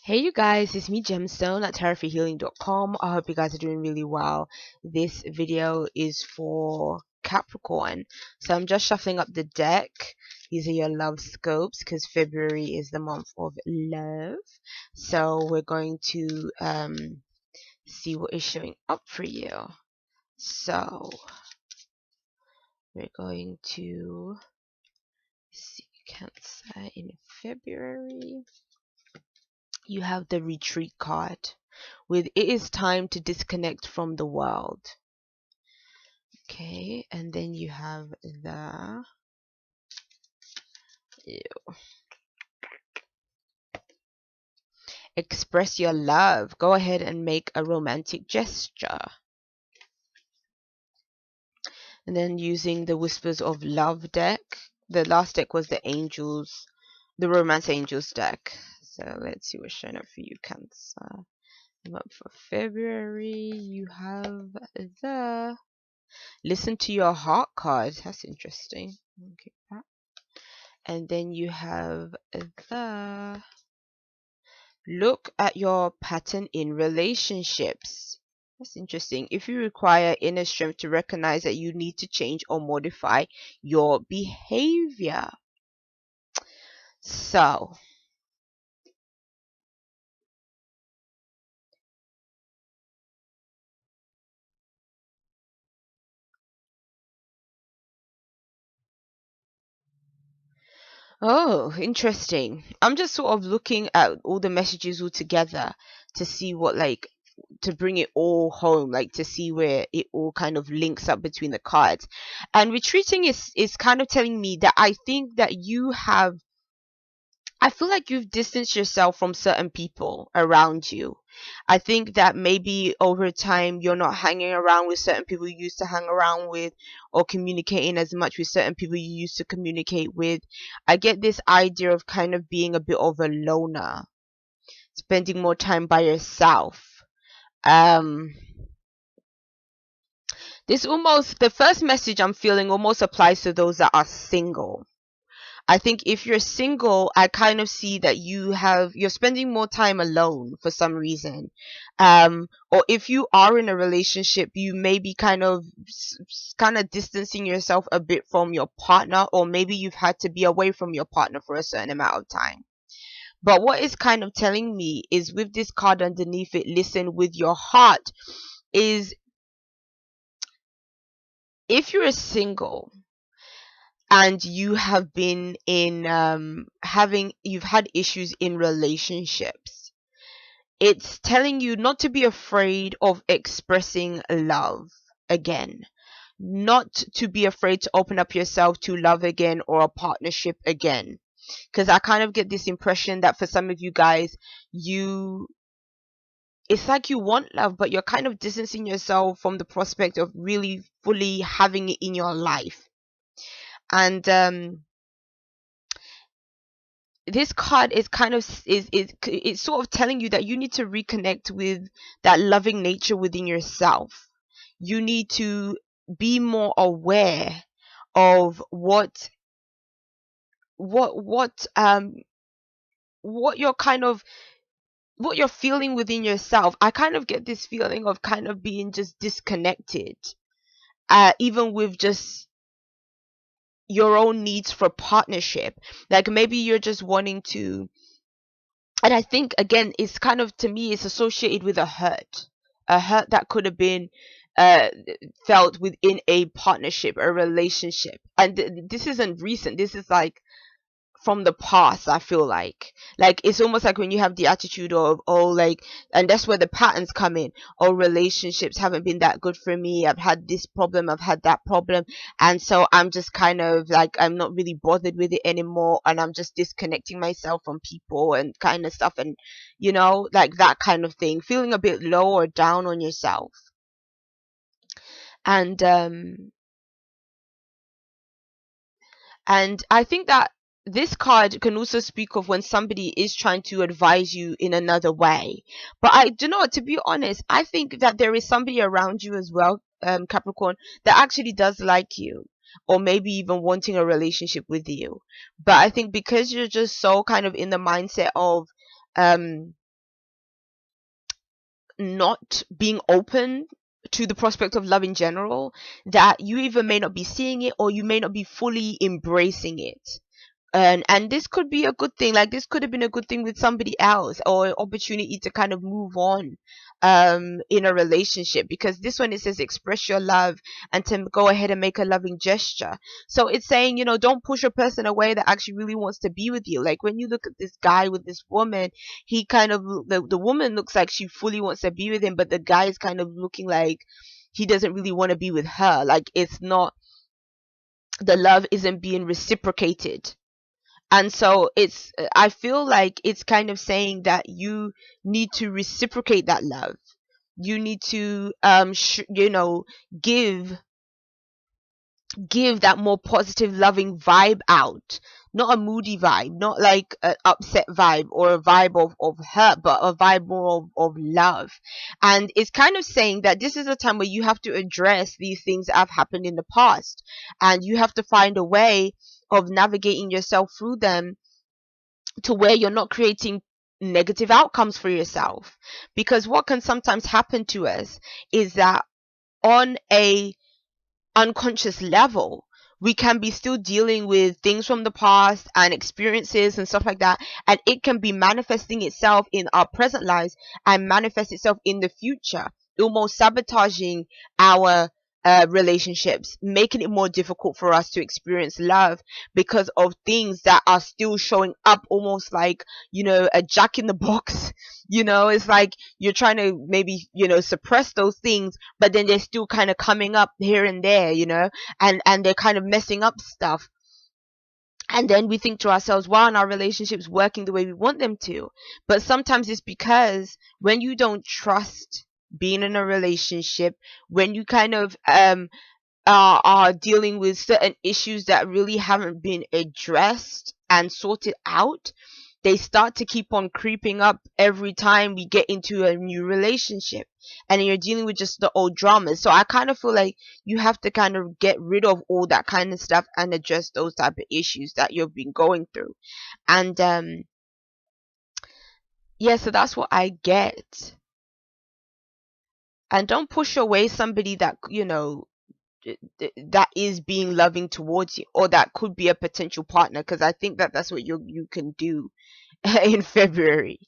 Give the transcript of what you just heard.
Hey you guys, it's me Gemstone at tarotforhealing.com. I hope you guys are doing really well. This video is for Capricorn. So I'm just shuffling up the deck. These are your love scopes because February is the month of love. So we're going to see what is showing up for you. So we're going to see Cancer in February. You have the retreat card with it is time to disconnect from the world. Okay, and then you have the express your love. Go ahead and make a romantic gesture. And then using the Whispers of Love deck. The last deck was the Angels, the Romance Angels deck. So let's see what's showing up for you, Cancer. Month for February, you have the Listen to Your Heart card. That's interesting. Okay, that. And then you have the Look at your pattern in relationships. That's interesting. If you require inner strength to recognize that you need to change or modify your behavior. So, oh, interesting. I'm just sort of looking at all the messages all together to see what to bring it all home, like to see where it all kind of links up between the cards. And retreating is kind of telling me that I think that I feel like you've distanced yourself from certain people around you. I think that maybe over time you're not hanging around with certain people you used to hang around with, or communicating as much with certain people you used to communicate with. I get this idea of kind of being a bit of a loner, spending more time by yourself. The first message I'm feeling almost applies to those that are single. I think if you're single, I kind of see that you're spending more time alone for some reason. Or if you are in a relationship, you may be kind of distancing yourself a bit from your partner, or maybe you've had to be away from your partner for a certain amount of time. But what is kind of telling me is with this card underneath it, listen with your heart, is if you're single and you have been in you've had issues in relationships, it's telling you not to be afraid of expressing love again, not to be afraid to open up yourself to love again or a partnership again, because I kind of get this impression that for some of you guys, it's like you want love, but you're kind of distancing yourself from the prospect of really fully having it in your life. And this card is kind of it's sort of telling you that you need to reconnect with that loving nature within yourself. You need to be more aware of what you're what you're feeling within yourself. I kind of get this feeling of kind of being just disconnected, even with just your own needs for partnership. Like maybe you're just wanting to, and I think again it's kind of, to me, it's associated with a hurt that could have been uh felt within a partnership, a relationship. And this isn't recent, this is like from the past. I feel like it's almost like when you have the attitude of, oh, like, and that's where the patterns come in. Oh, relationships haven't been that good for me, I've had this problem, I've had that problem, and so I'm just kind of like, I'm not really bothered with it anymore, and I'm just disconnecting myself from people and kind of stuff. And like that kind of thing, feeling a bit low or down on yourself. And I think that this card can also speak of when somebody is trying to advise you in another way. But I do know, to be honest, I think that there is somebody around you as well, Capricorn, that actually does like you, or maybe even wanting a relationship with you. But I think because you're just so kind of in the mindset of not being open to the prospect of love in general, that you either may not be seeing it or you may not be fully embracing it. And this could be a good thing. Like, this could have been a good thing with somebody else, or an opportunity to kind of move on in a relationship, because this one, it says express your love and to go ahead and make a loving gesture. So it's saying, don't push a person away that actually really wants to be with you. Like, when you look at this guy with this woman, he kind of, the woman looks like she fully wants to be with him, but the guy is kind of looking like he doesn't really want to be with her. Like, it's not, the love isn't being reciprocated. And so I feel like it's kind of saying that you need to reciprocate that love. You need to give that more positive, loving vibe out. Not a moody vibe, not like an upset vibe or a vibe of hurt, but a vibe more of love. And it's kind of saying that this is a time where you have to address these things that have happened in the past, and you have to find a way of navigating yourself through them to where you're not creating negative outcomes for yourself. Because what can sometimes happen to us is that on a unconscious level, we can be still dealing with things from the past and experiences and stuff like that, and it can be manifesting itself in our present lives and manifest itself in the future, almost sabotaging our relationships, making it more difficult for us to experience love because of things that are still showing up, almost like, a jack in the box. It's like you're trying to maybe, suppress those things, but then they're still kind of coming up here and there, and they're kind of messing up stuff. And then we think to ourselves, why aren't our relationships working the way we want them to? But sometimes it's because when you don't trust being in a relationship, when you kind of are dealing with certain issues that really haven't been addressed and sorted out, they start to keep on creeping up every time we get into a new relationship, and you're dealing with just the old dramas. So I kind of feel like you have to kind of get rid of all that kind of stuff and address those type of issues that you've been going through. And yeah, so that's what I get. And don't push away somebody that that is being loving towards you, or that could be a potential partner, because I think that that's what you can do in February.